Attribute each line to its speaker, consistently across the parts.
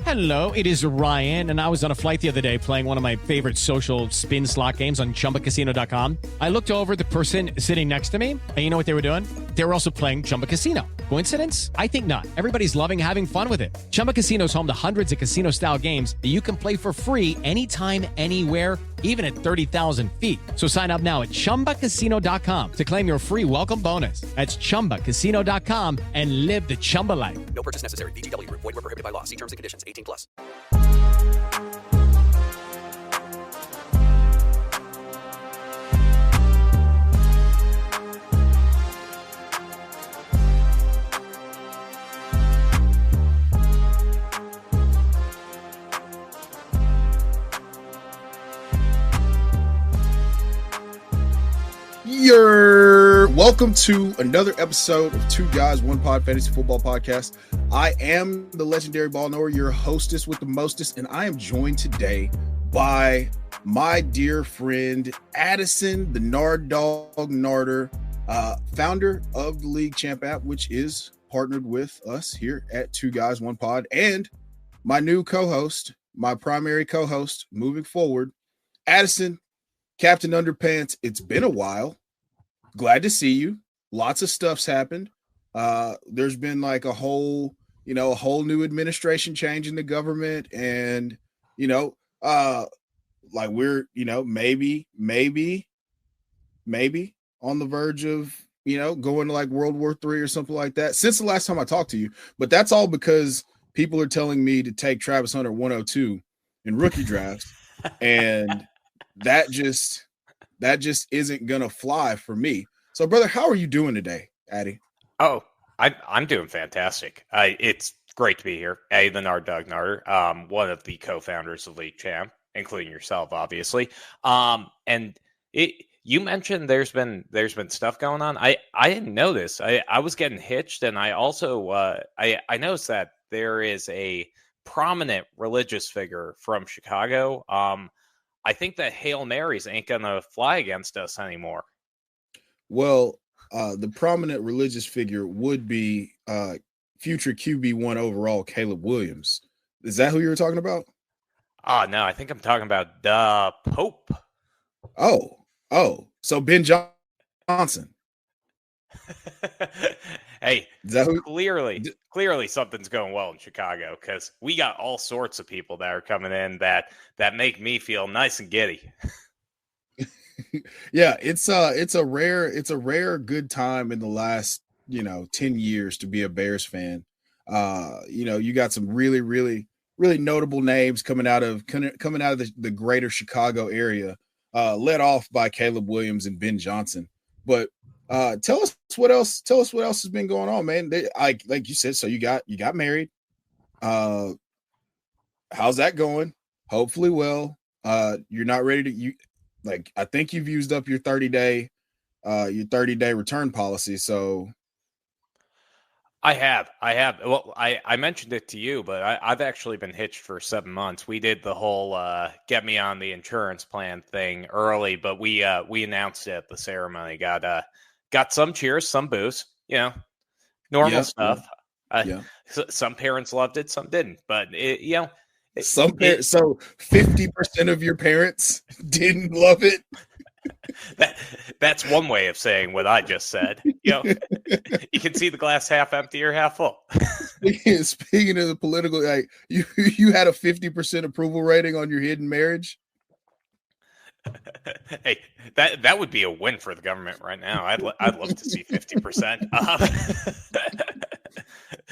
Speaker 1: Hello, it is Ryan, and I was on a flight the other day playing one of my favorite social spin slot games on ChumbaCasino.com. I looked over at the person sitting next to me, and you know what they were doing? They were also playing Chumba Casino. Coincidence? I think not. Everybody's loving having fun with it. Chumba Casino is home to hundreds of casino-style games that you can play for free anytime, anywhere, even at 30,000 feet. So sign up now at ChumbaCasino.com to claim your free welcome bonus. That's ChumbaCasino.com and live the Chumba life.
Speaker 2: No purchase necessary. VGW. Void where prohibited by law. See terms and conditions. 18+.
Speaker 3: Welcome to another episode of Two Guys, One Pod Fantasy Football Podcast. I am the legendary ball knower, your hostess with the mostest, and I am joined today by my dear friend Addison, the Narddog Narder, founder of the League Champ app, which is partnered with us here at Two Guys, One Pod, and my new co-host, my primary co-host moving forward, Addison, Captain Underpants. It's been a while. Glad to see you. Lots of stuff's happened. There's been like a whole new administration change in the government, and like we're maybe on the verge of going to like World War III or something like that since the last time I talked to you. But that's all because people are telling me to take Travis Hunter 102 in rookie drafts, and that just isn't gonna fly for me. So, brother, how are you doing today, Addi?
Speaker 4: Oh, I'm doing fantastic. It's great to be here. The Narddog Narder, one of the co-founders of League Champ, including yourself, obviously. And you mentioned there's been stuff going on. I didn't know this. I was getting hitched, and I also I noticed that there is a prominent religious figure from Chicago. I think that Hail Marys ain't gonna fly against us anymore.
Speaker 3: Well, the prominent religious figure would be future QB1 overall Caleb Williams. Is that who you were talking about?
Speaker 4: Oh, no, I think I'm talking about Daaa Pope.
Speaker 3: Oh, so Ben Johnson.
Speaker 4: Hey,
Speaker 3: is that who?
Speaker 4: Clearly something's going well in Chicago, because we got all sorts of people that are coming in that make me feel nice and giddy.
Speaker 3: Yeah, it's a rare good time in the last 10 years to be a Bears fan. You got some really notable names coming out of the greater Chicago area, led off by Caleb Williams and Ben Johnson. But tell us what else has been going on, man. Like you said, so you got married. How's that going? Hopefully well. You're not ready to I think you've used up your 30-day return policy. So
Speaker 4: I have. Well, I mentioned it to you, but I've actually been hitched for 7 months. We did the whole get me on the insurance plan thing early, but we announced it at the ceremony. Got some cheers, some boos, normal stuff.
Speaker 3: Yeah.
Speaker 4: Some parents loved it, some didn't, but
Speaker 3: so 50% of your parents didn't love it.
Speaker 4: That's one way of saying what I just said. You can see the glass half empty or half full.
Speaker 3: Speaking of the political, you had a 50% approval rating on your hidden marriage.
Speaker 4: Hey, that would be a win for the government right now. I'd love to see 50%.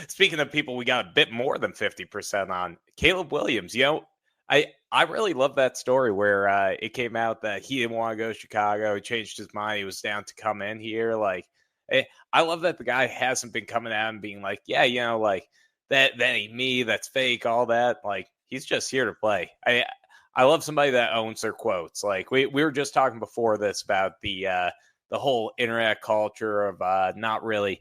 Speaker 4: Speaking of people, we got a bit more than 50% on Caleb Williams. I really love that story where it came out that he didn't want to go to Chicago. He changed his mind. He was down to come in here. I love that the guy hasn't been coming out and being like, yeah, that ain't me. That's fake. All that. He's just here to play. I love somebody that owns their quotes. We were just talking before this about the whole internet culture of not really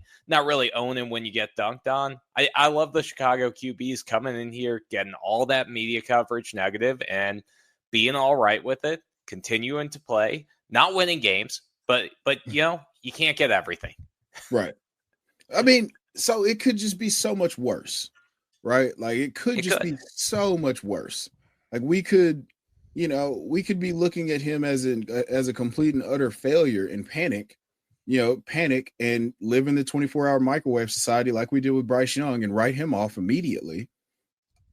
Speaker 4: owning when you get dunked on. I love the Chicago QBs coming in here, getting all that media coverage negative and being all right with it, continuing to play, not winning games, but you can't get everything.
Speaker 3: Right. I mean, so it could just be so much worse. right? Like it could be so much worse. Like we could be looking at him as a complete and utter failure and panic and live in the 24-hour microwave society like we did with Bryce Young and write him off immediately.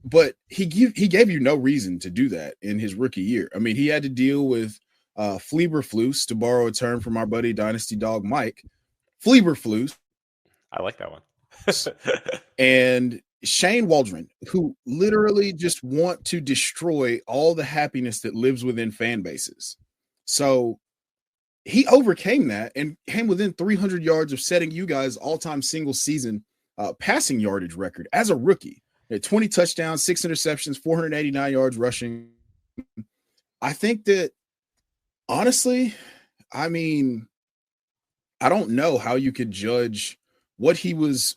Speaker 3: But he gave you no reason to do that in his rookie year. I mean, he had to deal with Fleeberflus, to borrow a term from our buddy Dynasty Dog Mike. Fleeberflus.
Speaker 4: I like that one.
Speaker 3: And Shane Waldron, who literally just want to destroy all the happiness that lives within fan bases. So he overcame that and came within 300 yards of setting you guys all-time single season passing yardage record as a rookie. 20 touchdowns, 6 interceptions, 489 yards rushing. I think that, honestly, I mean, I don't know how you could judge what he was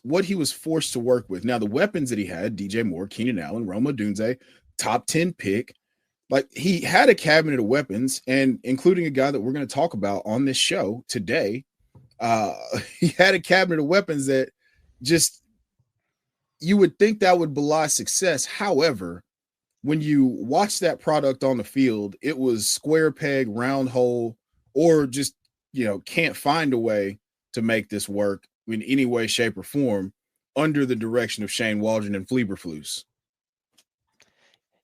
Speaker 3: forced to work with. Now, the weapons that he had, DJ Moore, Keenan Allen, Rome Odunze, top 10 pick, like he had a cabinet of weapons, and including a guy that we're going to talk about on this show today, he had a cabinet of weapons that just you would think that would belie success. However, when you watch that product on the field, it was square peg, round hole, or just, can't find a way to make this work in any way, shape, or form under the direction of Shane Waldron and Fleeberflus.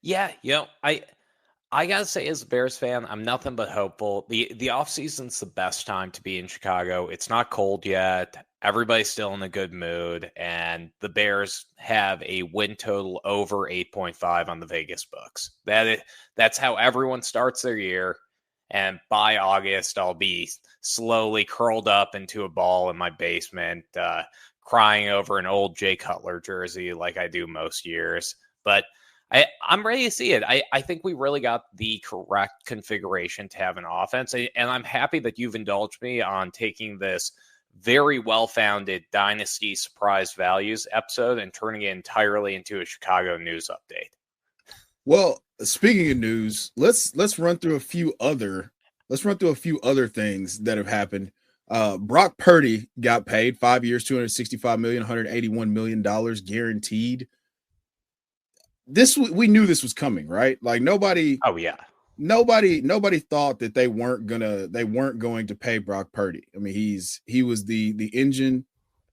Speaker 4: Yeah, I gotta say, as a Bears fan, I'm nothing but hopeful. The offseason's the best time to be in Chicago. It's not cold yet. Everybody's still in a good mood, and the Bears have a win total over 8.5 on the Vegas books. That's how everyone starts their year. And by August, I'll be slowly curled up into a ball in my basement, crying over an old Jay Cutler jersey like I do most years. But I'm ready to see it. I think we really got the correct configuration to have an offense. And I'm happy that you've indulged me on taking this very well-founded Dynasty surprise values episode and turning it entirely into a Chicago news update.
Speaker 3: Well, speaking of news, let's run through a few other things that have happened. Brock Purdy got paid 5 years, $265 million, $181 million guaranteed. We knew this was coming, right? Like nobody thought that they weren't going to pay Brock Purdy. I mean, he was the engine,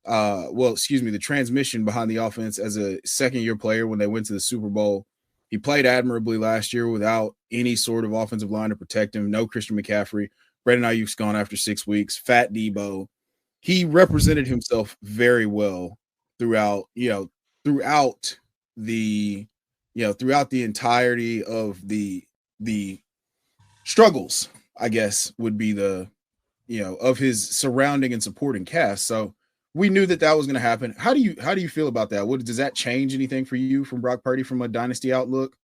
Speaker 3: the transmission behind the offense as a second-year player when they went to the Super Bowl. He played admirably last year without any sort of offensive line to protect him. No Christian McCaffrey. Brandon Ayuk's gone after 6 weeks. Fat Debo. He represented himself very well throughout the entirety of the struggles, I guess, would be of his surrounding and supporting cast. So we knew that was going to happen. How do you feel about that? Does that change anything for you from Brock Purdy from a dynasty outlook?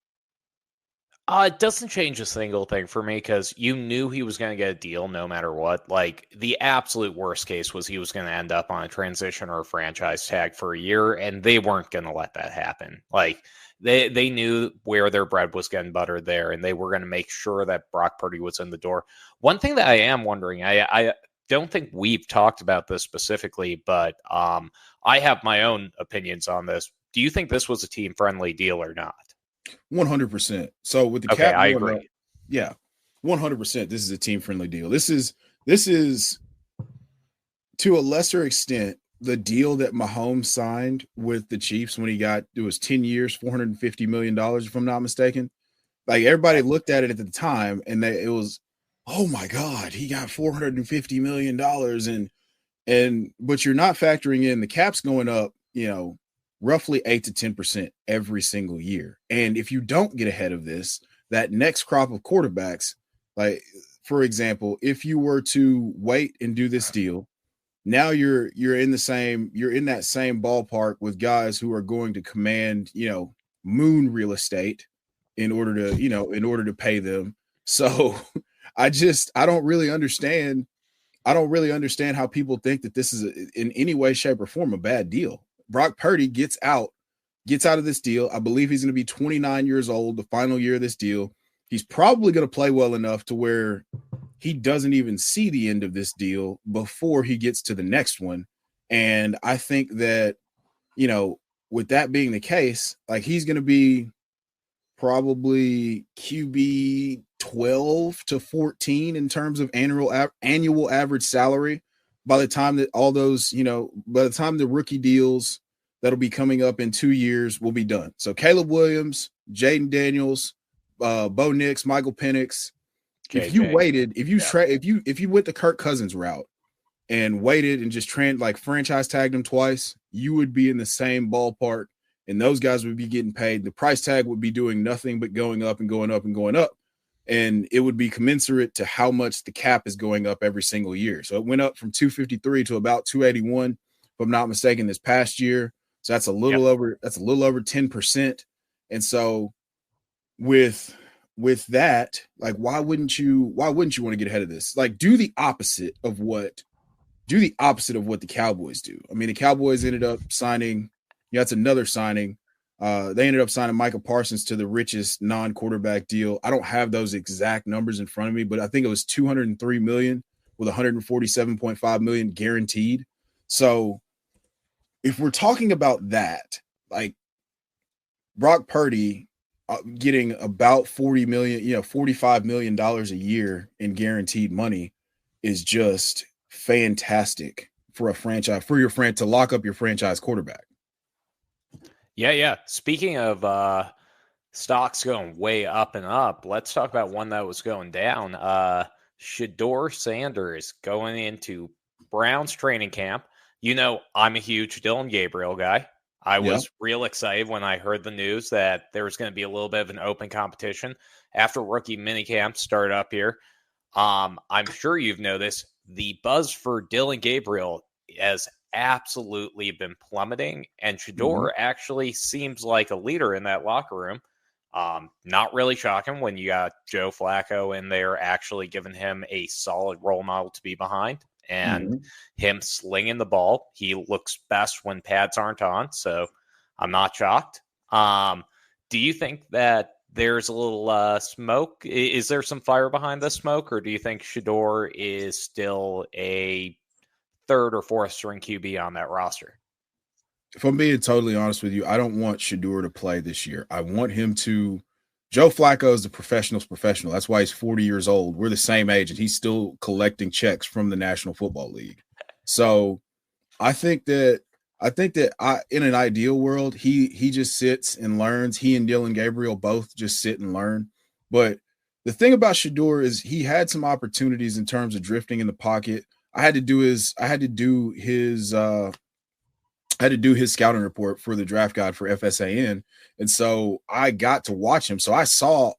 Speaker 4: It doesn't change a single thing for me because you knew he was going to get a deal no matter what. Like the absolute worst case was he was going to end up on a transition or a franchise tag for a year, and they weren't going to let that happen. Like they knew where their bread was getting buttered there, and they were going to make sure that Brock Purdy was in the door. One thing that I am wondering, I don't think we've talked about this specifically, but I have my own opinions on this. Do you think this was a team-friendly deal or not?
Speaker 3: 100%. So with the
Speaker 4: cap, I agree.
Speaker 3: Yeah, 100%. This is a team-friendly deal. This is to a lesser extent the deal that Mahomes signed with the Chiefs when it was 10 years, $450 million, if I'm not mistaken. Like everybody looked at it at the time, and it was, oh my God, he got $450 million, but you're not factoring in the cap's going up, roughly 8 to 10% every single year. And if you don't get ahead of this, that next crop of quarterbacks, like for example, if you were to wait and do this deal, now you're in that same ballpark with guys who are going to command, moon real estate in order to pay them. So I don't really understand how people think that this is in any way, shape, or form a bad deal. Brock Purdy gets out of this deal. I believe he's going to be 29 years old, the final year of this deal. He's probably going to play well enough to where he doesn't even see the end of this deal before he gets to the next one. And I think that, with that being the case, like he's going to be probably QB 12 to 14 in terms of annual average salary by the time that all those, by the time the rookie deals that'll be coming up in 2 years will be done. So Caleb Williams, Jaden Daniels, Bo Nix, Michael Penix.
Speaker 4: JJ.
Speaker 3: If you waited, if you went the Kirk Cousins route and waited and just franchise tagged them twice, you would be in the same ballpark, and those guys would be getting paid. The price tag would be doing nothing but going up and going up and going up. And it would be commensurate to how much the cap is going up every single year. So it went up from 253 to about 281, if I'm not mistaken, this past year. So that's a little over 10%. And so with that, like, why wouldn't you want to get ahead of this? Like, do the opposite of what the Cowboys do. I mean, the Cowboys ended up signing, that's another signing. They ended up signing Micah Parsons to the richest non-quarterback deal. I don't have those exact numbers in front of me, but I think it was $203 million with $147.5 million guaranteed. So if we're talking about that, like Brock Purdy getting about $40 million, $45 million a year in guaranteed money is just fantastic for a franchise, for your friend to lock up your franchise quarterback.
Speaker 4: Yeah. Speaking of stocks going way up and up, let's talk about one that was going down. Shedeur Sanders going into Browns training camp. I'm a huge Dylan Gabriel guy. I was real excited when I heard the news that there was going to be a little bit of an open competition after rookie minicamp started up here. I'm sure you've noticed the buzz for Dylan Gabriel has absolutely been plummeting, and Shedeur actually seems like a leader in that locker room. Not really shocking when you got Joe Flacco in there actually giving him a solid role model to be behind and him slinging the ball. He looks best when pads aren't on, so I'm not shocked. Do you think that there's a little smoke? Is there some fire behind the smoke, or do you think Shedeur is still a third or fourth string QB on that roster?
Speaker 3: If I'm being totally honest with you, I don't want Shedeur to play this year. I want him to. Joe Flacco is the professional's professional. That's why he's 40 years old. We're the same age, and he's still collecting checks from the National Football League. So I think that in an ideal world, he just sits and learns. He and Dylan Gabriel both just sit and learn. But the thing about Shedeur is he had some opportunities in terms of drifting in the pocket. I had to do his scouting report for the draft guide for FSAN. And so I got to watch him. So I saw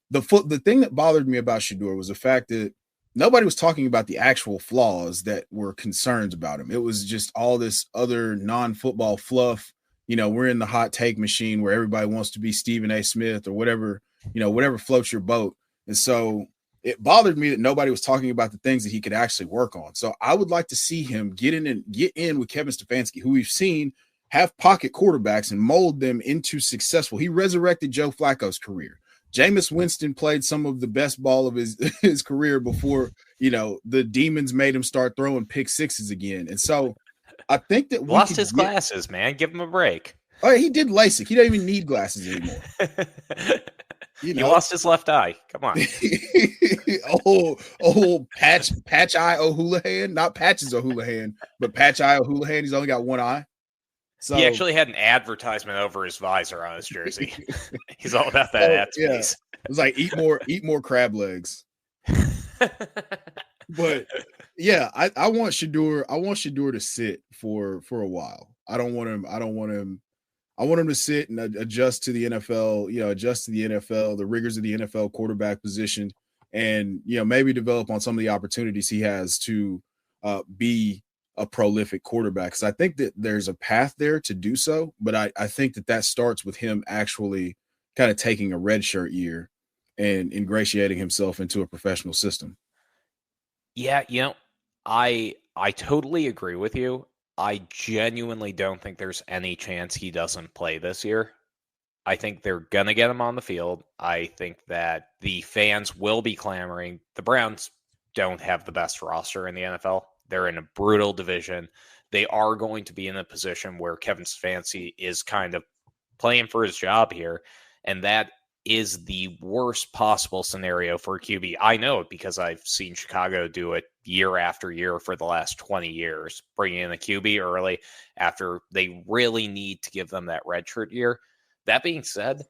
Speaker 3: the thing that bothered me about Shedeur was the fact that nobody was talking about the actual flaws that were concerns about him. It was just all this other non-football fluff. We're in the hot take machine where everybody wants to be Stephen A. Smith or whatever floats your boat. And so it bothered me that nobody was talking about the things that he could actually work on. So I would like to see him get in with Kevin Stefanski, who we've seen have pocket quarterbacks and mold them into successful. He resurrected Joe Flacco's career. Jameis Winston played some of the best ball of his career before, the demons made him start throwing pick sixes again. And so I think that we
Speaker 4: lost his glasses, man. Give him a break.
Speaker 3: Oh, he did LASIK. He doesn't even need glasses anymore.
Speaker 4: He lost his left eye. Come on.
Speaker 3: patch eye O'Houlihan, not Patches O'Houlihan, but patch eye O'Houlihan. He's only got one eye. So
Speaker 4: he actually had an advertisement over his visor on his jersey. He's all about that ad space.
Speaker 3: Yeah. It was like eat more crab legs. But yeah, I want Shedeur to sit for a while. I want him to sit and adjust to the NFL, the rigors of the NFL quarterback position, and maybe develop on some of the opportunities he has to be a prolific quarterback. Because I think that there's a path there to do so, but I think that starts with him actually kind of taking a redshirt year and ingratiating himself into a professional system.
Speaker 4: Yeah, I totally agree with you. I genuinely don't think there's any chance he doesn't play this year. I think they're going to get him on the field. I think that the fans will be clamoring. The Browns don't have the best roster in the NFL. They're in a brutal division. they are going to be in a position where Kevin Stefanski is kind of playing for his job here. And that is the worst possible scenario for a QB. I know it because I've seen Chicago do it year after year for the last 20 years, bringing in a QB early after they really need to give them that redshirt year. That being said,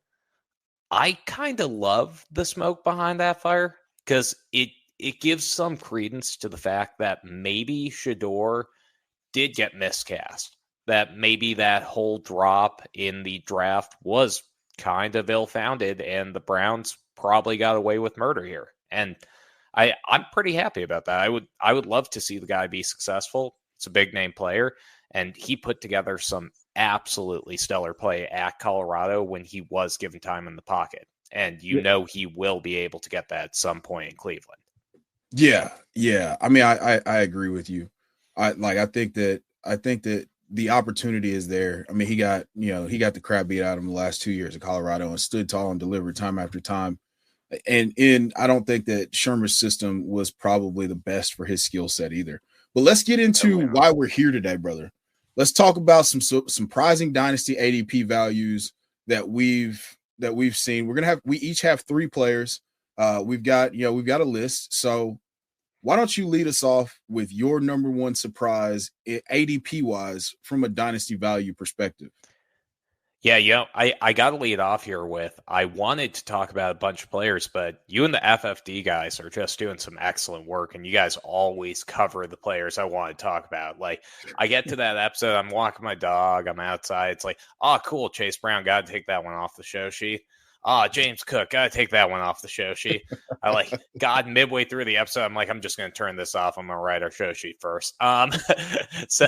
Speaker 4: I kind of love the smoke behind that fire because it gives some credence to the fact that maybe Shedeur did get miscast, that maybe that whole drop in the draft was kind of ill-founded, and the Browns probably got away with murder here. And I'm pretty happy about that. I would love to see the guy be successful. It's a big name player, and he put together some absolutely stellar play at Colorado when he was given time in the pocket. And you know he will be able to get that at some point in Cleveland.
Speaker 3: Yeah. I mean, I agree with you. I think that the opportunity is there. I mean, he got the crap beat out of him the last 2 years at Colorado and stood tall and delivered time after time. And I don't think that Shermer's system was probably the best for his skill set either. But let's get into why we're here today, brother. Let's talk about some surprising Dynasty ADP values that we've seen. We each have 3 players. We've got a list. So why don't you lead us off with your number one surprise ADP wise from a Dynasty value perspective?
Speaker 4: Yeah, I got to lead off here with, I wanted to talk about a bunch of players, but you and the FFD guys are just doing some excellent work, and you guys always cover the players I want to talk about. Like, I get to that episode, I'm walking my dog, I'm outside, it's like, oh, cool, Chase Brown, got to take that one off the show sheet. James Cook, got to take that one off the show sheet. Midway through the episode, I'm like, I'm just going to turn this off. I'm going to write our show sheet first. So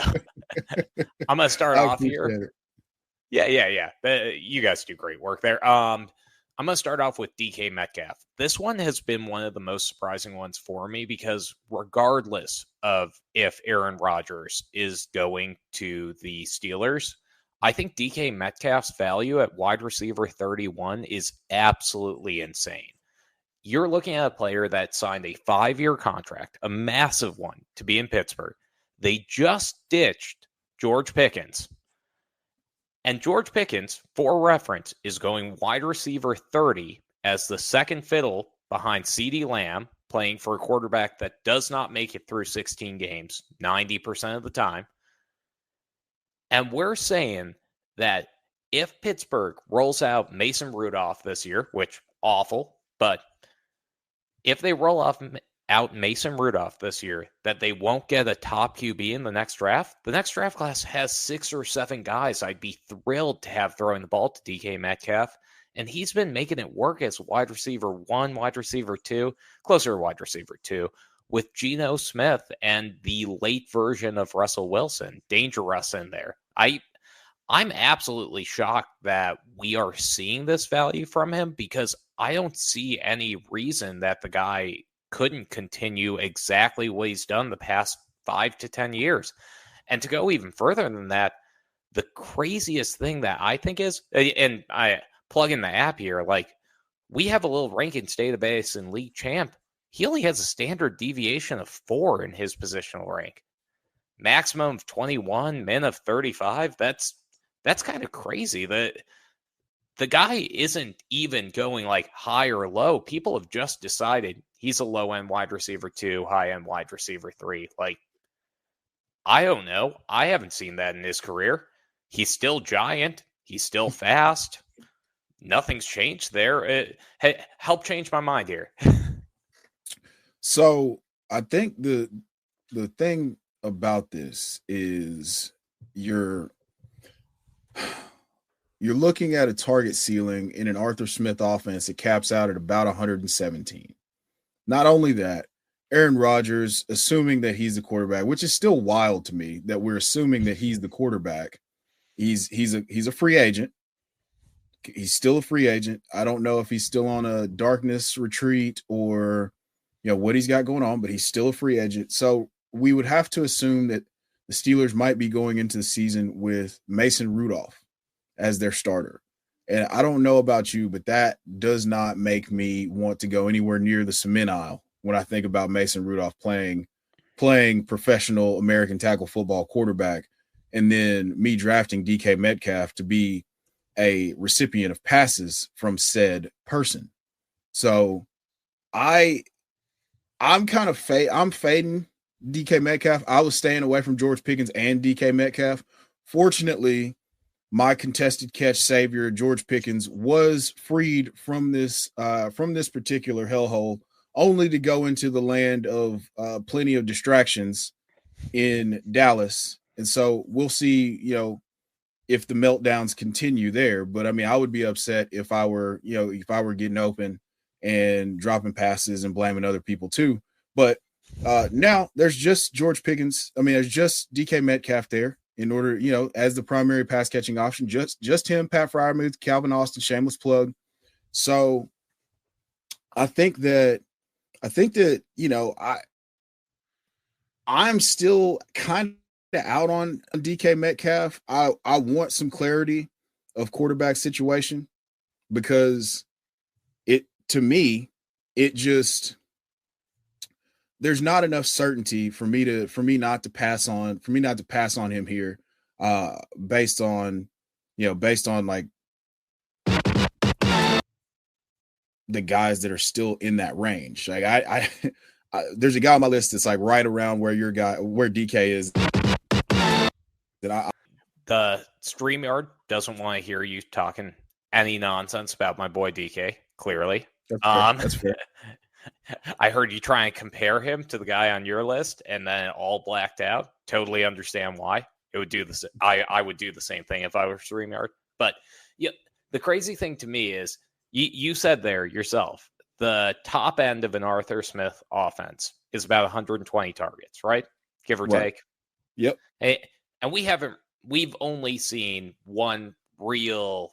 Speaker 4: I'm going to start off here. Yeah. You guys do great work there. I'm going to start off with DK Metcalf. This one has been one of the most surprising ones for me because regardless of if Aaron Rodgers is going to the Steelers, I think DK Metcalf's value at wide receiver 31 is absolutely insane. You're looking at a player that signed a 5-year contract, a massive one, to be in Pittsburgh. They just ditched George Pickens. And George Pickens, for reference, is going wide receiver 30 as the second fiddle behind CeeDee Lamb, playing for a quarterback that does not make it through 16 games 90% of the time. And we're saying that if Pittsburgh rolls out Mason Rudolph this year, which awful, but if they roll out Mason Rudolph this year, that they won't get a top QB in the next draft. The next draft class has 6 or 7 guys I'd be thrilled to have throwing the ball to DK Metcalf. And he's been making it work as wide receiver 1, wide receiver 2, closer to wide receiver 2, with Geno Smith and the late version of Russell Wilson, Danger Russ in there. I'm absolutely shocked that we are seeing this value from him because I don't see any reason that the guy couldn't continue exactly what he's done the past 5 to 10 years. And to go even further than that, the craziest thing that I think is, and I plug in the app here, like we have a little rankings database in League Champ. He only has a standard deviation of 4 in his positional rank. Maximum of 21, min of 35. That's kind of crazy. The guy isn't even going like high or low. People have just decided he's a low-end wide receiver 2, high-end wide receiver 3. Like, I don't know. I haven't seen that in his career. He's still giant. He's still fast. Nothing's changed there. Help change my mind here.
Speaker 3: So I think the thing about this is you're looking at a target ceiling in an Arthur Smith offense that caps out at about 117. Not only that, Aaron Rodgers, assuming that he's the quarterback, which is still wild to me that we're assuming that he's the quarterback. He's a free agent. He's still a free agent. I don't know if he's still on a darkness retreat or what he's got going on, but he's still a free agent. So we would have to assume that the Steelers might be going into the season with Mason Rudolph as their starter. And I don't know about you, but that does not make me want to go anywhere near the cement aisle when I think about Mason Rudolph playing playing professional American tackle football quarterback, and then me drafting DK Metcalf to be a recipient of passes from said person. So I'm kind of I'm fading DK Metcalf. I was staying away from George Pickens and DK Metcalf. Fortunately, my contested catch savior, George Pickens, was freed from this particular hellhole, only to go into the land of plenty of distractions in Dallas. And so we'll see, if the meltdowns continue there. But I mean, I would be upset if I were getting open and dropping passes and blaming other people too. But now there's just George Pickens. I mean, there's just DK Metcalf there in order, as the primary pass catching option. Just him, Pat Freiermuth, Calvin Austin, shameless plug. So I think that I'm still kind of out on DK Metcalf. I want some clarity of quarterback situation, because to me, there's not enough certainty for me not to pass on him here, based on like the guys that are still in that range. Like I there's a guy on my list that's like right around where DK is.
Speaker 4: The StreamYard doesn't want to hear you talking any nonsense about my boy DK. Clearly,
Speaker 3: that's fair.
Speaker 4: I heard you try and compare him to the guy on your list, and then all blacked out. Totally understand why. It would do this. I would do the same thing if I were StreamYard. But yeah, the crazy thing to me is you said there yourself, the top end of an Arthur Smith offense is about 120 targets, right? Give or take.
Speaker 3: Yep.
Speaker 4: And we've only seen one real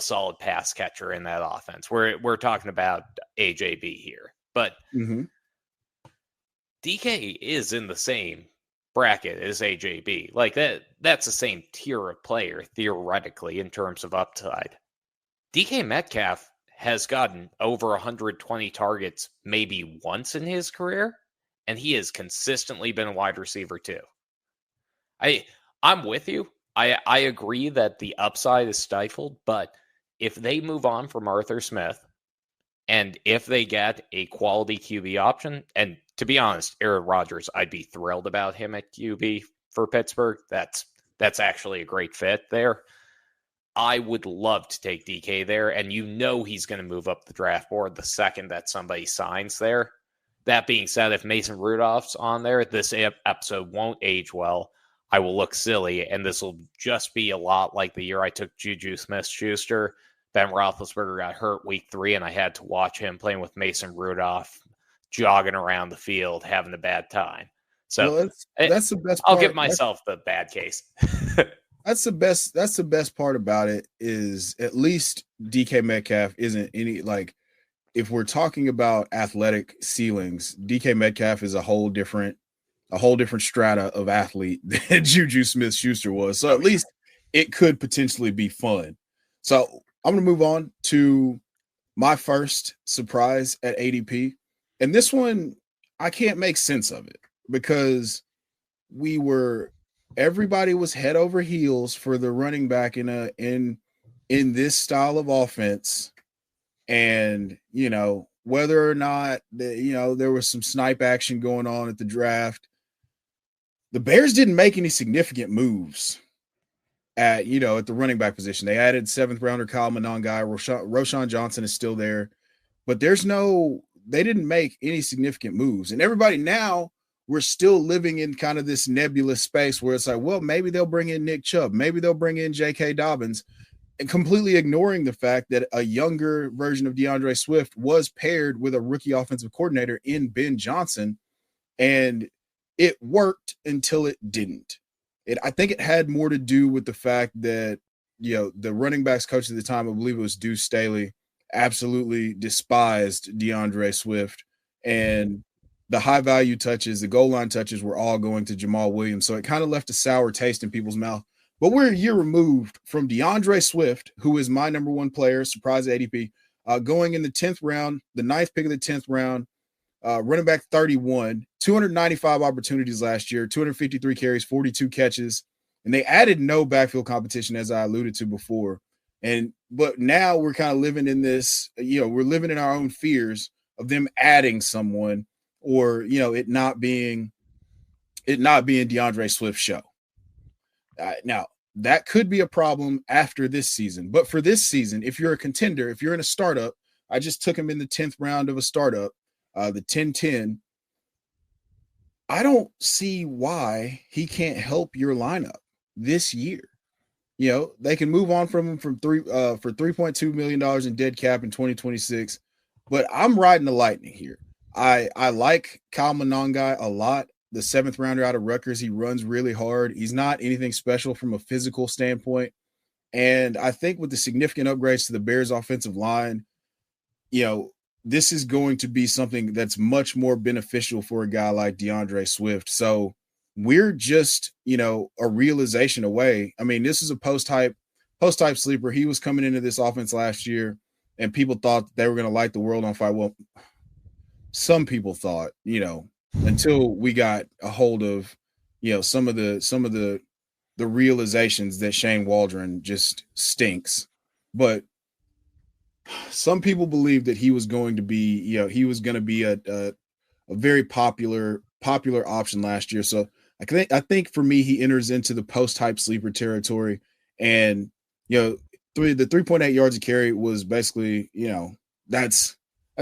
Speaker 4: solid pass catcher in that offense. We're talking about AJB here, but DK is in the same bracket as AJB. Like that's the same tier of player theoretically in terms of upside. DK Metcalf has gotten over 120 targets maybe once in his career, and he has consistently been a wide receiver too. I'm with you. I agree that the upside is stifled, but if they move on from Arthur Smith, and if they get a quality QB option, and to be honest, Aaron Rodgers, I'd be thrilled about him at QB for Pittsburgh. That's actually a great fit there. I would love to take DK there, and he's going to move up the draft board the second that somebody signs there. That being said, if Mason Rudolph's on there, this episode won't age well. I will look silly, and this will just be a lot like the year I took Juju Smith-Schuster. Ben Roethlisberger got hurt week 3, and I had to watch him playing with Mason Rudolph, jogging around the field, having a bad time. So
Speaker 3: that's the best part.
Speaker 4: I'll give myself the bad case.
Speaker 3: That's the best part about it, is at least DK Metcalf isn't any, like, if we're talking about athletic ceilings, DK Metcalf is a whole different strata of athlete than Juju Smith-Schuster was. So at least it could potentially be fun. So I'm going to move on to my first surprise at ADP. And this one, I can't make sense of it, because everybody was head over heels for the running back in this style of offense. And, whether or not there was some snipe action going on at the draft, the Bears didn't make any significant moves at the running back position. They added 7th rounder Kyle Monangai. Roschon Johnson is still there, but they didn't make any significant moves. And everybody now, we're still living in kind of this nebulous space where it's like, well, maybe they'll bring in Nick Chubb. Maybe they'll bring in J.K. Dobbins, and completely ignoring the fact that a younger version of DeAndre Swift was paired with a rookie offensive coordinator in Ben Johnson. And it worked until it didn't. I think it had more to do with the fact that, the running backs coach at the time, I believe it was Deuce Staley, absolutely despised DeAndre Swift, and the high value touches, the goal line touches were all going to Jamal Williams. So it kind of left a sour taste in people's mouth. But we're a year removed from DeAndre Swift, who is my number one player, surprise ADP, going in the 10th round, the 9th pick of the 10th round. running back 31, 295 opportunities last year, 253 carries, 42 catches, and they added no backfield competition, as I alluded to before. But now we're kind of living in this, we're living in our own fears of them adding someone or, it not being DeAndre Swift's show. Now, that could be a problem after this season. But for this season, if you're a contender, if you're in a startup, I just took him in the 10th round of a startup, the 10-10. I don't see why he can't help your lineup this year. They can move on from him for $3.2 million in dead cap in 2026. But I'm riding the lightning here. I like Kyle Monangai a lot. The 7th rounder out of Rutgers, he runs really hard. He's not anything special from a physical standpoint. And I think with the significant upgrades to the Bears offensive line, this is going to be something that's much more beneficial for a guy like DeAndre Swift. So we're just, a realization away. I mean, this is a post-hype sleeper. He was coming into this offense last year, and people thought they were going to light the world on fire. Well, some people thought, until we got a hold of, some of the realizations that Shane Waldron just stinks. But some people believe that he was going to be, a very popular option last year. So I think for me, he enters into the post-hype sleeper territory. And, the 3.8 yards a carry was basically, that's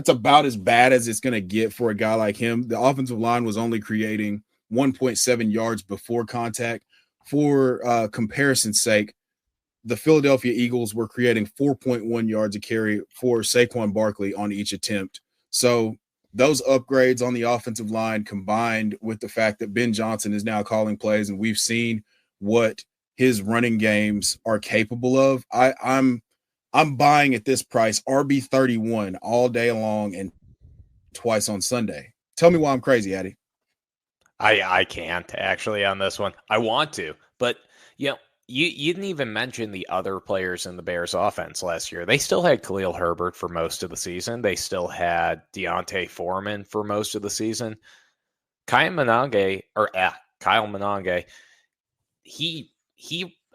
Speaker 3: about as bad as it's going to get for a guy like him. The offensive line was only creating 1.7 yards before contact. For comparison's sake, the Philadelphia Eagles were creating 4.1 yards a carry for Saquon Barkley on each attempt. So those upgrades on the offensive line combined with the fact that Ben Johnson is now calling plays and we've seen what his running games are capable of, I'm buying at this price RB31 all day long and twice on Sunday. Tell me why I'm crazy, Addi.
Speaker 4: I can't actually on this one. I want to, but you didn't even mention the other players in the Bears offense last year. They still had Khalil Herbert for most of the season. They still had Deontay Foreman for most of the season. Kyle Monangai, he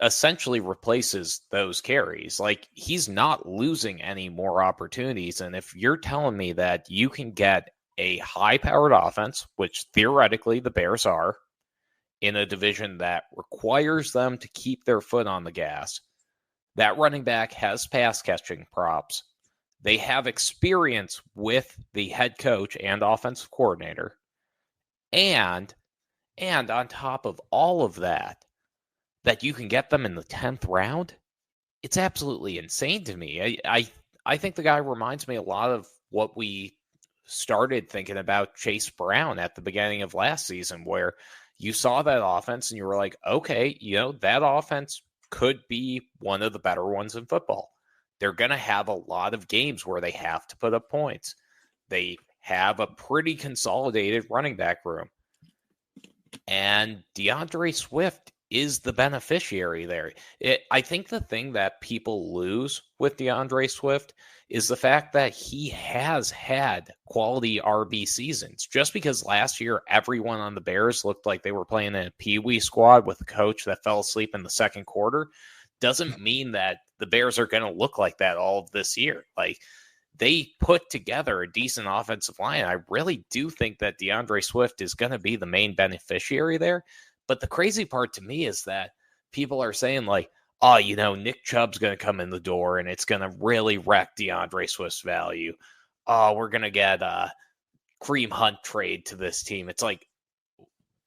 Speaker 4: essentially replaces those carries. Like, he's not losing any more opportunities. And if you're telling me that you can get a high-powered offense, which theoretically the Bears are, in a division that requires them to keep their foot on the gas, that running back has pass-catching props. They have experience with the head coach and offensive coordinator. And on top of all of that you can get them in the 10th round, it's absolutely insane to me. I think the guy reminds me a lot of what we started thinking about Chase Brown at the beginning of last season, where you saw that offense and you were like, okay, that offense could be one of the better ones in football. They're going to have a lot of games where they have to put up points. They have a pretty consolidated running back room. And DeAndre Swift is the beneficiary there. I think the thing that people lose with DeAndre Swift is the fact that he has had quality RB seasons. Just because last year everyone on the Bears looked like they were playing in a peewee squad with a coach that fell asleep in the second quarter doesn't mean that the Bears are going to look like that all of this year. Like, they put together a decent offensive line. I really do think that DeAndre Swift is going to be the main beneficiary there. But the crazy part to me is that people are saying, like, oh, Nick Chubb's going to come in the door and it's going to really wreck DeAndre Swift's value. Oh, we're going to get a Kareem Hunt trade to this team. It's like,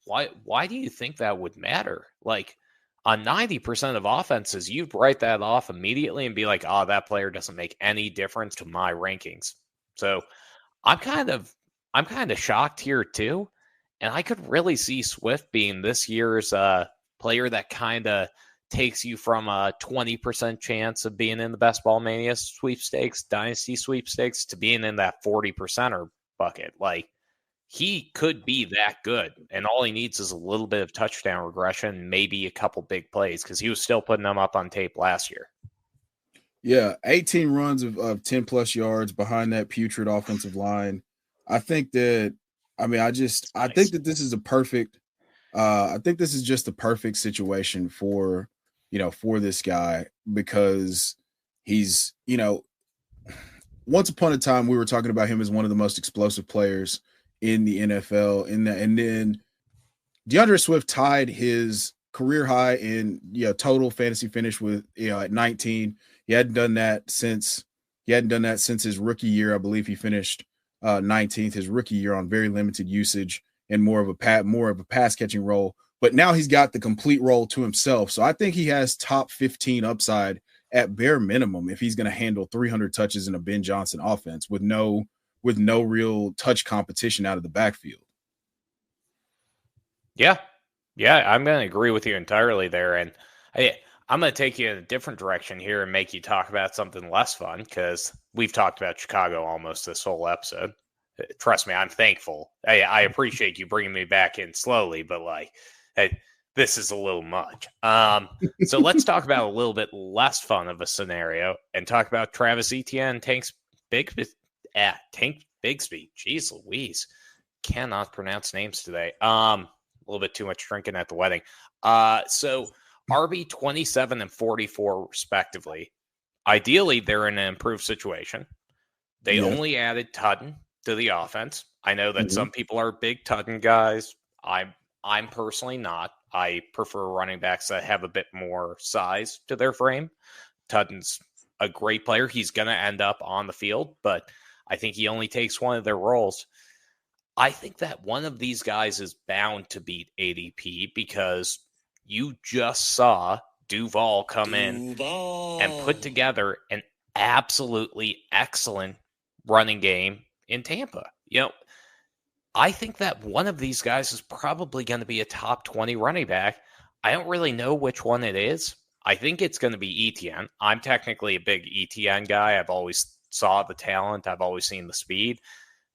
Speaker 4: why do you think that would matter? Like, on 90% of offenses, you'd write that off immediately and be like, oh, that player doesn't make any difference to my rankings. So I'm kind of shocked here too. And I could really see Swift being this year's player that kind of takes you from a 20% chance of being in the Best Ball Mania sweepstakes, Dynasty sweepstakes, to being in that 40%er bucket. Like, he could be that good. And all he needs is a little bit of touchdown regression, maybe a couple big plays, because he was still putting them up on tape last year.
Speaker 3: Yeah, 18 runs of 10-plus yards behind that putrid offensive line. I think that I think that this is I think this is just the perfect situation for this guy because he's, once upon a time we were talking about him as one of the most explosive players in the NFL and then DeAndre Swift tied his career high in total fantasy finish with at 19. He hadn't done that since his rookie year. I believe he finished 19th his rookie year on very limited usage and more of a pass catching role. But now he's got the complete role to himself. So I think he has top 15 upside at bare minimum if he's going to handle 300 touches in a Ben Johnson offense with no real touch competition out of the backfield.
Speaker 4: Yeah, I'm going to agree with you entirely there. And I'm going to take you in a different direction here and make you talk about something less fun because we've talked about Chicago almost this whole episode. Trust me, I'm thankful. I appreciate you bringing me back in slowly, but this is a little much. So let's talk about a little bit less fun of a scenario and talk about Travis Etienne, Tank Bigsby. Jeez Louise. Cannot pronounce names today. A little bit too much drinking at the wedding. So RB 27 and 44 respectively. Ideally, they're in an improved situation. They only added Tutton to the offense. I know that some people are big Tutton guys. I'm personally not. I prefer running backs that have a bit more size to their frame. Tutton's a great player. He's going to end up on the field, but I think he only takes one of their roles. I think that one of these guys is bound to beat ADP because you just saw DUUVAL come in and put together an absolutely excellent running game in Tampa. I think that one of these guys is probably going to be a top 20 running back. I don't really know which one it is. I think it's going to be Etienne. I'm technically a big Etienne guy. I've always saw the talent. I've always seen the speed.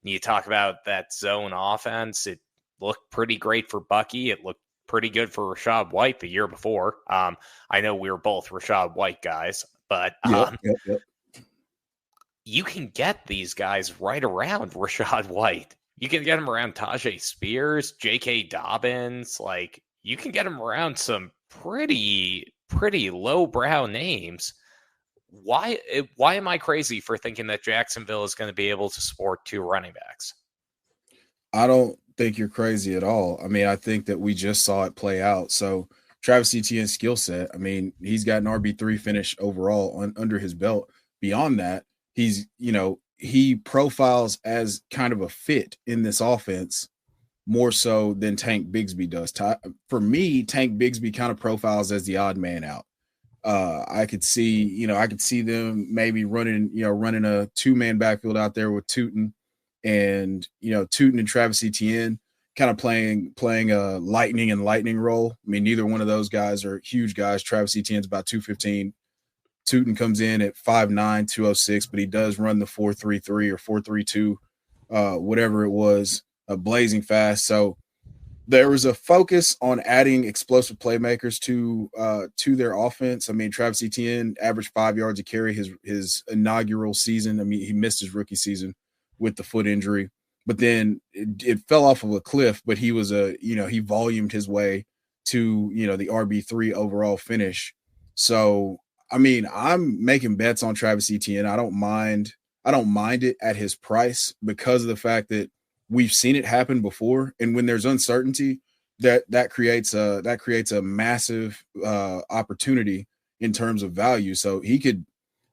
Speaker 4: And you talk about that zone offense. It looked pretty great for Bucky. It looked pretty good for Rachaad White the year before. I know we were both Rachaad White guys, but you can get these guys right around Rachaad White. You can get him around Tajay Spears, J.K. Dobbins. You can get him around some pretty lowbrow names. Why am I crazy for thinking that Jacksonville is going to be able to support two running backs?
Speaker 3: I don't think you're crazy at all. I think that we just saw it play out. So Travis Etienne's skill set, he's got an RB3 finish overall under his belt. Beyond that, he's, he profiles as kind of a fit in this offense more so than Tank Bigsby does. For me, Tank Bigsby kind of profiles as the odd man out. I could see them maybe running a two-man backfield out there with Tootin and Travis Etienne kind of playing a lightning and lightning role. Neither one of those guys are huge guys. Travis Etienne's about 215. Tootin comes in at 5'9", 206, but he does run the 4.33 or 4.32, whatever it was, blazing fast. So there was a focus on adding explosive playmakers to their offense. Travis Etienne averaged 5 yards a carry his inaugural season. He missed his rookie season with the foot injury, but then it fell off of a cliff. But he was he volumed his way to the RB3 overall finish. So I'm making bets on Travis Etienne. I don't mind it at his price because of the fact that we've seen it happen before. And when there's uncertainty, that creates a massive opportunity in terms of value. So he could,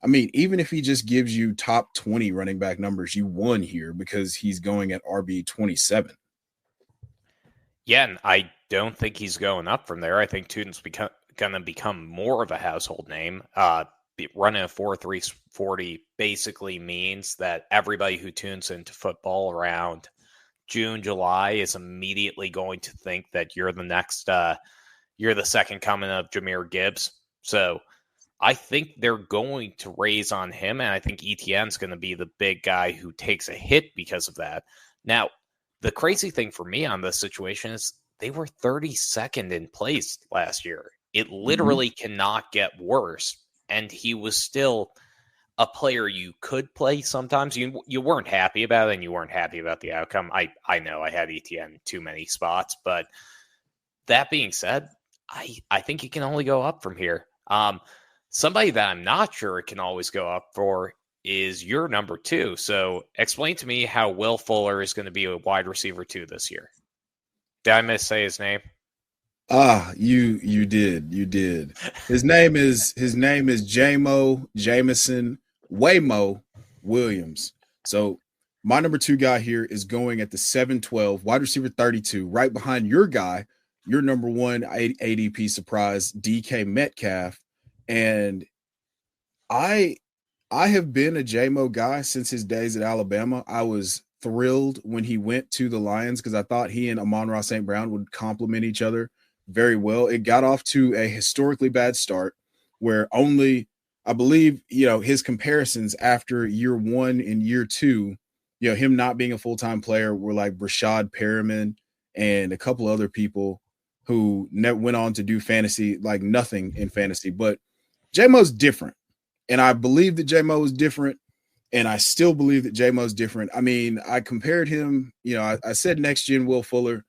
Speaker 3: even if he just gives you top 20 running back numbers, you won here because he's going at RB 27.
Speaker 5: Yeah, and I don't think he's going up from there. I think Tootin's going to become more of a household name. Running a 4.340 basically means that everybody who tunes into football around June, July is immediately going to think that you're the next, you're the second coming of Jahmyr Gibbs. So I think they're going to raise on him, and I think Etienne's going to be the big guy who takes a hit because of that. Now, the crazy thing for me on this situation is they were 32nd in place last year. It literally cannot get worse. And he was still a player you could play sometimes. You weren't happy about it, and you weren't happy about the outcome. I know I had ETN too many spots, but that being said, I think it can only go up from here. Somebody that I'm not sure it can always go up for is your number 2. So explain to me how Will Fuller is going to be a wide receiver 2 this year. Did I say his name?
Speaker 3: You did. His name is Jamison Waymo Williams. So my number 2 guy here is going at the 7-12, wide receiver 32, right behind your guy, your number 1 ADP surprise, DK Metcalf. And I have been a JMO guy since his days at Alabama. I was thrilled when he went to the Lions because I thought he and Amon-Ra St. Brown would complement each other very well. It got off to a historically bad start where only, I believe, his comparisons after year 1 and year 2, him not being a full-time player were like Rashad Perriman and a couple other people who went on to do fantasy, like nothing in fantasy. But JMO's different. And I believe that JMO is different. And I still believe that JMO's different. I mean, I compared him, I said next gen Will Fuller.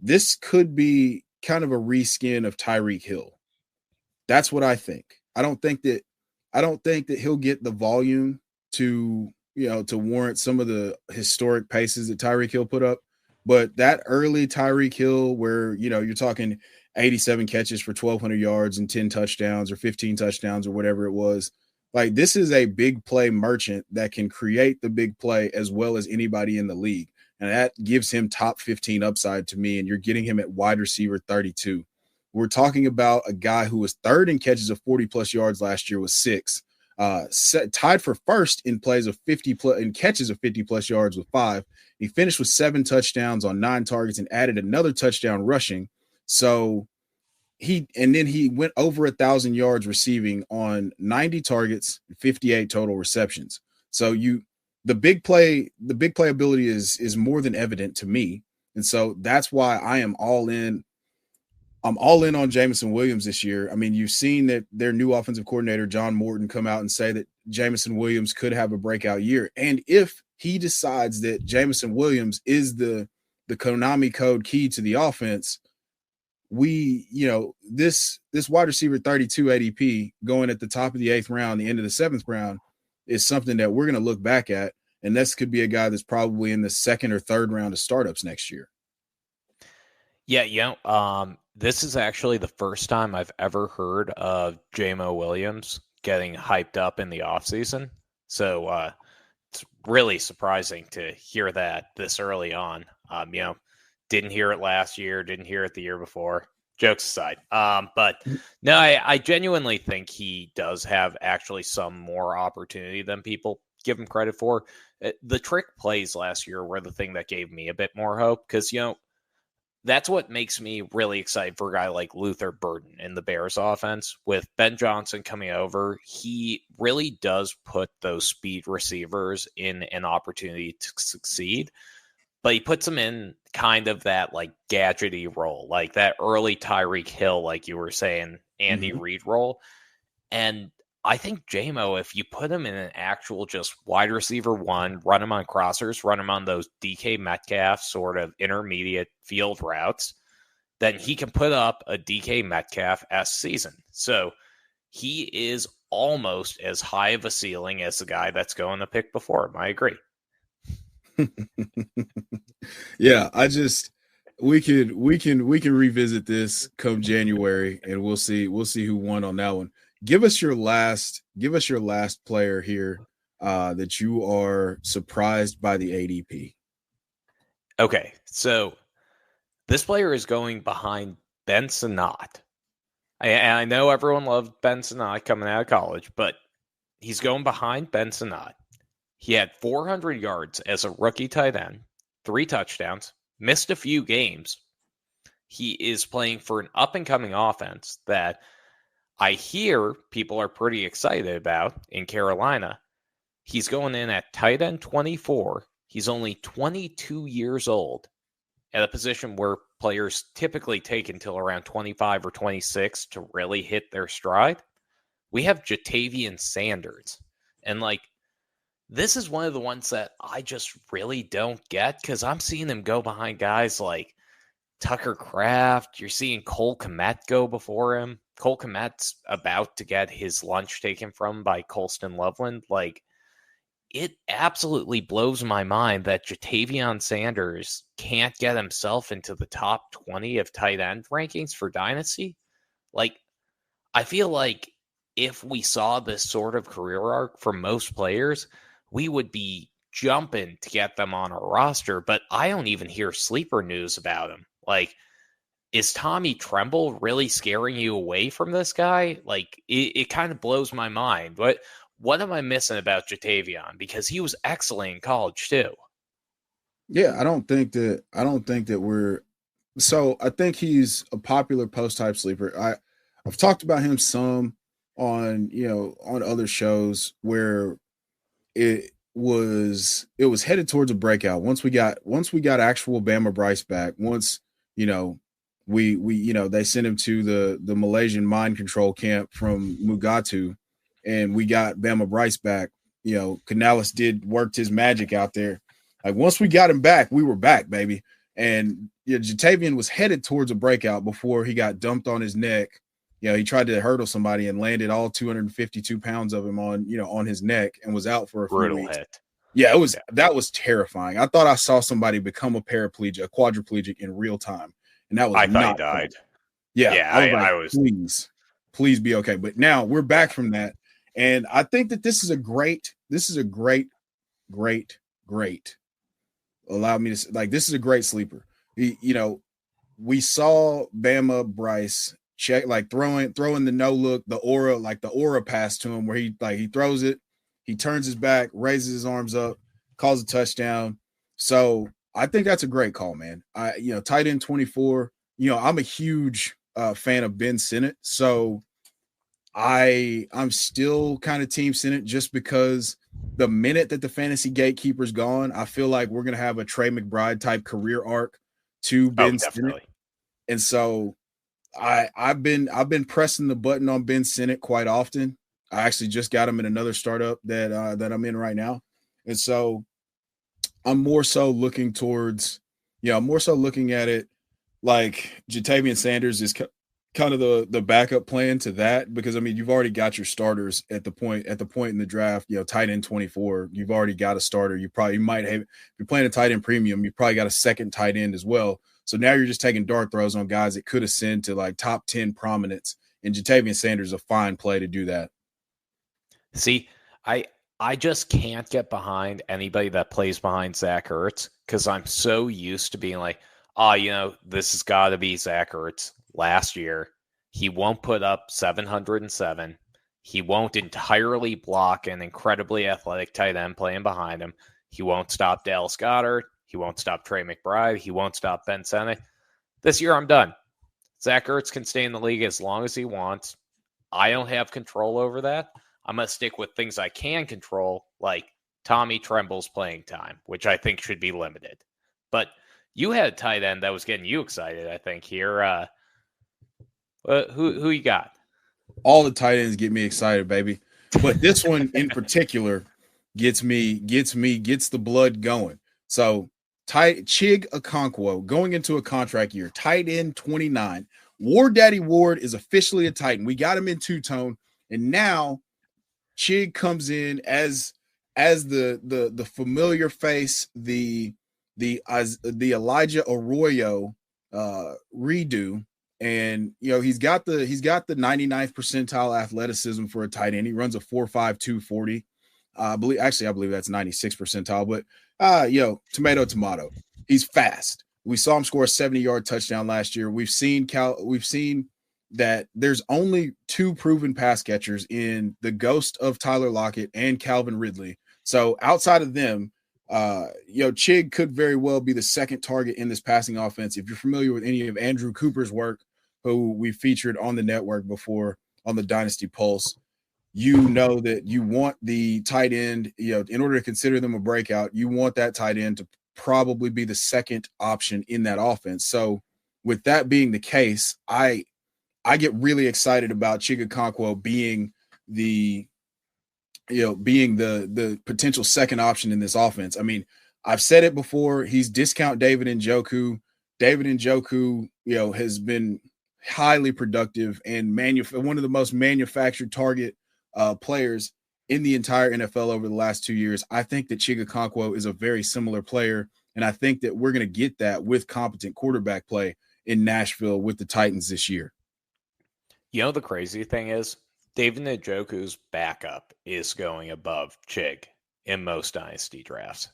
Speaker 3: This could be kind of a reskin of Tyreek Hill. That's what I think. I don't think that he'll get the volume to warrant some of the historic paces that Tyreek Hill put up. But that early Tyreek Hill where, you're talking 87 catches for 1,200 yards and 10 touchdowns or 15 touchdowns or whatever it was. Like, this is a big play merchant that can create the big play as well as anybody in the league. And that gives him top 15 upside to me. And you're getting him at wide receiver 32. We're talking about a guy who was 3rd in catches of 40+ yards last year with 6, tied for 1st in plays of 50+ in catches of 50+ yards with 5. He finished with 7 touchdowns on 9 targets and added another touchdown rushing. So he went over 1,000 yards receiving on 90 targets, 58 total receptions. So the big play ability is more than evident to me. And so that's why I am all in. I'm all in on Jameson Williams this year. I mean, you've seen that their new offensive coordinator, John Morton, come out and say that Jameson Williams could have a breakout year. And if he decides that Jameson Williams is the Konami code key to the offense, this wide receiver 32 ADP going at the top of the 8th round, the end of the 7th round, is something that we're going to look back at. And this could be a guy that's probably in the 2nd or 3rd round of startups next year.
Speaker 5: Yeah, this is actually the first time I've ever heard of JMO Williams getting hyped up in the offseason. So it's really surprising to hear that this early on. Didn't hear it last year, didn't hear it the year before. Jokes aside. But no, I genuinely think he does have actually some more opportunity than people give him credit for. The trick plays last year were the thing that gave me a bit more hope because, that's what makes me really excited for a guy like Luther Burden in the Bears offense. With Ben Johnson coming over, he really does put those speed receivers in an opportunity to succeed. But he puts them in kind of that like gadgety role, like that early Tyreek Hill, like you were saying, Andy Reid role. And I think JMO, if you put him in an actual just wide receiver 1, run him on crossers, run him on those DK Metcalf sort of intermediate field routes, then he can put up a DK Metcalf-esque season. So he is almost as high of a ceiling as the guy that's going to pick before him. I agree.
Speaker 3: Yeah, we can revisit this come January and we'll see who won on that one. Give us your last player here that you are surprised by the ADP.
Speaker 5: Okay, so this player is going behind Ben Sinnott. I know everyone loved Ben Sinnott coming out of college, but he's going behind Ben Sinnott. He had 400 yards as a rookie tight end, 3 touchdowns, missed a few games. He is playing for an up-and-coming offense that I hear people are pretty excited about in Carolina. He's going in at tight end 24. He's only 22 years old at a position where players typically take until around 25 or 26 to really hit their stride. We have Jatavian Sanders And like, this is one of the ones that I just really don't get, because I'm seeing him go behind guys like Tucker Kraft. You're seeing Cole Kmet go before him. Cole Kmet's about to get his lunch taken from by Colston Loveland. Like, it absolutely blows my mind that Jatavion Sanders can't get himself into the top 20 of tight end rankings for Dynasty. Like, I feel like if we saw this sort of career arc for most players, we would be jumping to get them on our roster, but I don't even hear sleeper news about him. Like, is Tommy Tremble really scaring you away from this guy? Like, it kind of blows my mind. What am I missing about Jatavion? Because he was excellent in college too.
Speaker 3: Yeah, I don't think that we're so I think he's a popular post type sleeper. I've talked about him some on other shows where it was headed towards a breakout. Once we got actual Bama Bryce back, once we they sent him to the Malaysian mind control camp from Mugatu, and we got Bama Bryce back. Canales worked his magic out there. Like, once we got him back, we were back, baby. And Jatavion was headed towards a breakout before he got dumped on his neck. He tried to hurdle somebody and landed all 252 pounds of him on his neck and was out for a few weeks.
Speaker 5: Hit.
Speaker 3: Yeah, that was terrifying. I thought I saw somebody become a quadriplegic in real time, and that was
Speaker 5: I thought he died.
Speaker 3: Yeah, I was please be okay. But now we're back from that, and I think that this is a great. Allow me to say, like, this is a great sleeper. We saw Bama Bryce check, like throwing the no look, the aura pass to him where he throws it, he turns his back, raises his arms up, calls a touchdown. So I think that's a great call, man. Tight end 24. I'm a huge fan of Ben Sinnott, so I'm still kind of team Sinnott just because the minute that the fantasy gatekeeper's gone, I feel like we're gonna have a Trey McBride type career arc to Ben Sinnott. And so I've been pressing the button on Ben Sinnott quite often. I actually just got him in another startup that I'm in right now. And so I'm more so looking at it like Jatavion Sanders is kind of the backup plan to that, because I mean, you've already got your starters at the point in the draft, tight end 24, you've already got a starter. You might have, if you're playing a tight end premium, you probably got a second tight end as well. So now you're just taking dart throws on guys that could ascend to like top 10 prominence, and Jatavion Sanders is a fine play to do that.
Speaker 5: See, I just can't get behind anybody that plays behind Zach Ertz, because I'm so used to being like, this has got to be Zach Ertz. Last year, he won't put up 707. He won't entirely block an incredibly athletic tight end playing behind him. He won't stop Dallas Goedert. He won't stop Trey McBride. He won't stop Ben Sinnott. This year, I'm done. Zach Ertz can stay in the league as long as he wants. I don't have control over that. I'm going to stick with things I can control, like Tommy Tremble's playing time, which I think should be limited. But you had a tight end that was getting you excited, I think, here. Who you got?
Speaker 3: All the tight ends get me excited, baby. But this one in particular gets the blood going. So Chig Okonkwo going into a contract year, tight end 29. Ward Daddy Ward is officially a Titan. We got him in two-tone, and now Chig comes in as the familiar face, the Elijah Arroyo redo. And he's got the 99th percentile athleticism for a tight end. He runs a 4.5 240. I believe that's 96th percentile, but tomato. He's fast. We saw him score a 70-yard touchdown last year. We've seen that there's only two proven pass catchers in the ghost of Tyler Lockett and Calvin Ridley. So outside of them, Chig could very well be the second target in this passing offense. If you're familiar with any of Andrew Cooper's work, who we featured on the network before on the Dynasty Pulse, you know that you want the tight end, in order to consider them a breakout, you want that tight end to probably be the second option in that offense. So with that being the case, I get really excited about Chig Okonkwo being the being the potential second option in this offense. I mean, I've said it before. He's discount David Njoku. David Njoku, has been highly productive and one of the most manufactured target players in the entire NFL over the last 2 years. I think that Chig Okonkwo is a very similar player, and I think that we're going to get that with competent quarterback play in Nashville with the Titans this year.
Speaker 5: The crazy thing is David Njoku's backup is going above Chig in most dynasty drafts.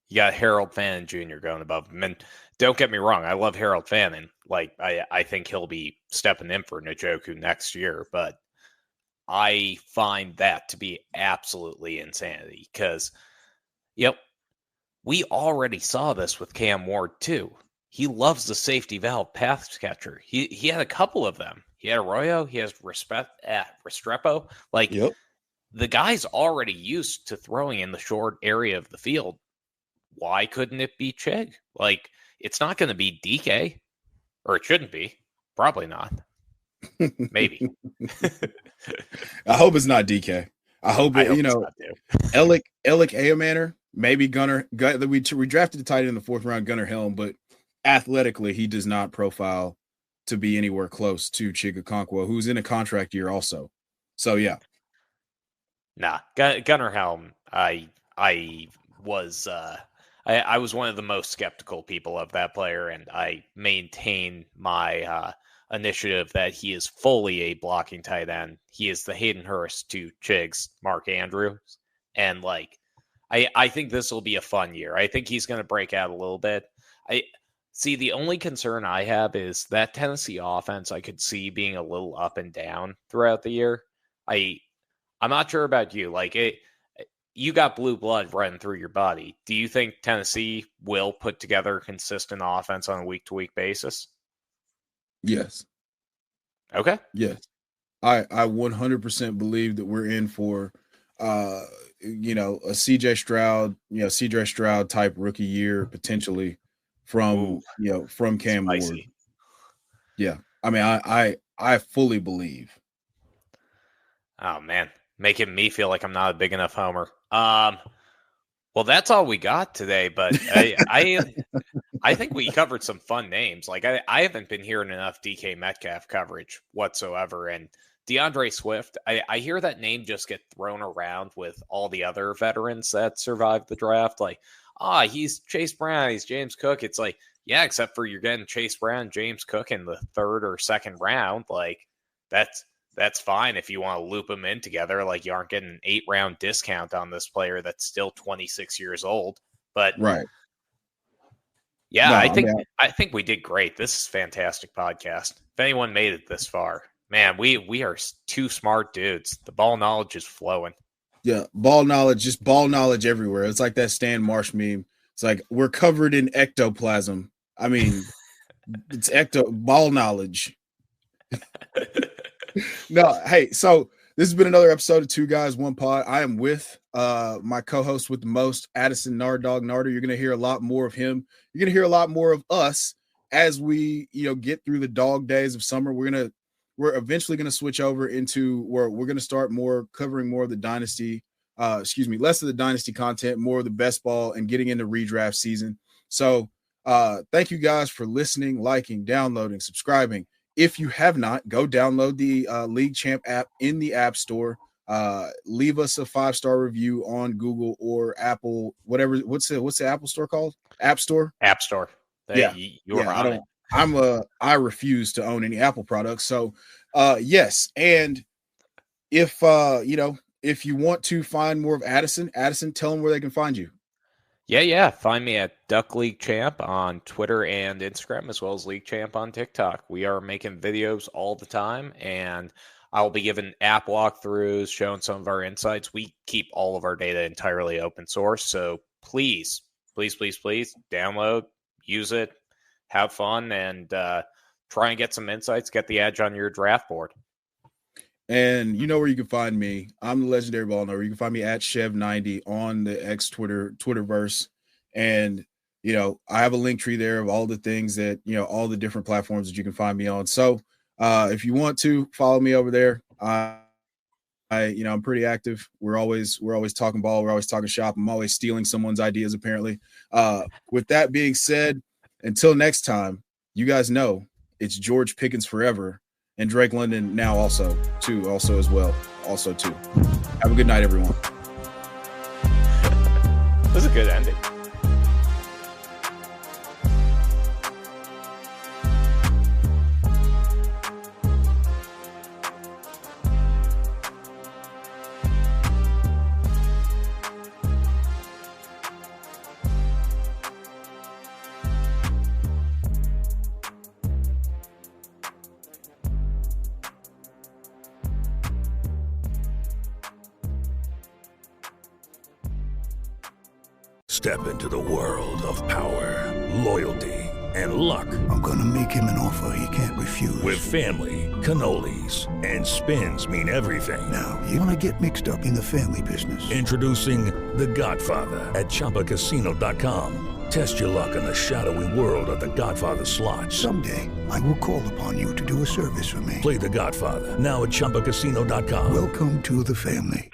Speaker 5: You got Harold Fannin Jr. going above him. And don't get me wrong, I love Harold Fannin. I think he'll be stepping in for Njoku next year, but I find that to be absolutely insanity because, we already saw this with Cam Ward too. He loves the safety valve pass catcher. He had a couple of them. He had Arroyo. He has Restrepo. The guy's already used to throwing in the short area of the field. Why couldn't it be Chig? It's not going to be DK, or it shouldn't be. Probably not. Maybe.
Speaker 3: I hope it's not DK. I hope Alec Ayamaner, maybe Gunnar. We drafted the tight end in the 4th round, Gunnar Helm, but athletically, he does not profile to be anywhere close to Chig Okonkwo, who's in a contract year also. So, yeah.
Speaker 5: Nah, Gunnar Helm, I was one of the most skeptical people of that player, and I maintain my initiative that he is fully a blocking tight end. He is the Hayden Hurst to Chig's Mark Andrews. And I think this will be a fun year. I think he's going to break out a little bit. The only concern I have is that Tennessee offense I could see being a little up and down throughout the year. I'm not sure about you. You got blue blood running through your body. Do you think Tennessee will put together a consistent offense on a week-to-week basis?
Speaker 3: Yes.
Speaker 5: Okay.
Speaker 3: Yes. I 100% believe that we're in for, a CJ Stroud type rookie year potentially from Cam
Speaker 5: Spicy.
Speaker 3: Ward. Yeah. I mean, I fully believe.
Speaker 5: Oh man, making me feel like I'm not a big enough homer. Well, that's all we got today, but I think we covered some fun names. I haven't been hearing enough DK Metcalf coverage whatsoever. And DeAndre Swift, I hear that name just get thrown around with all the other veterans that survived the draft. He's Chase Brown, he's James Cook. It's yeah, except for you're getting Chase Brown, James Cook in the 3rd or 2nd round. That's fine if you want to loop them in together. You aren't getting an 8-round discount on this player that's still 26 years old. But
Speaker 3: right.
Speaker 5: Yeah, no, I think we did great. This is a fantastic podcast. If anyone made it this far, man, we are 2 smart dudes. The ball knowledge is flowing.
Speaker 3: Yeah, ball knowledge everywhere. It's like that Stan Marsh meme. It's we're covered in ectoplasm. I mean, it's ball knowledge. No, hey, so this has been another episode of 2 Guys, 1 Pod. I am with my co-host with the most, Addison Narddog. Narder, you're going to hear a lot more of him. You're going to hear a lot more of us as we, get through the dog days of summer. We're eventually going to switch over into where we're going to start covering more of the Dynasty, less of the Dynasty content, more of the best ball, and getting into redraft season. So thank you guys for listening, liking, downloading, subscribing. If you have not, go download the League Champ app in the App Store. Leave us a 5-star review on Google or Apple, whatever. What's the Apple Store called? App Store?
Speaker 5: App Store.
Speaker 3: I refuse to own any Apple products. So, yes. And if you want to find more of Addison, tell them where they can find you.
Speaker 5: Yeah. Find me at Duck League Champ on Twitter and Instagram, as well as League Champ on TikTok. We are making videos all the time, and I'll be giving app walkthroughs, showing some of our insights. We keep all of our data entirely open source, so please download, use it, have fun, and try and get some insights, get the edge on your draft board.
Speaker 3: And you know where you can find me. I'm the legendary ball knower. You can find me at Chev and Addi on the X Twitterverse. And, I have a link tree there of all the things that, all the different platforms that you can find me on. So if you want to follow me over there, I I'm pretty active. We're always talking ball. We're always talking shop. I'm always stealing someone's ideas, apparently. With that being said, until next time, you guys know it's George Pickens forever and Drake London now also as well. Have a good night, everyone.
Speaker 4: That was a good ending.
Speaker 6: Step into the world of power, loyalty, and luck.
Speaker 7: I'm gonna make him an offer he can't refuse.
Speaker 6: With family, cannolis, and spins mean everything.
Speaker 7: Now, you wanna get mixed up in the family business.
Speaker 6: Introducing The Godfather at ChumbaCasino.com. Test your luck in the shadowy world of The Godfather slot.
Speaker 7: Someday, I will call upon you to do a service for me.
Speaker 6: Play The Godfather now at ChumbaCasino.com.
Speaker 7: Welcome to the family.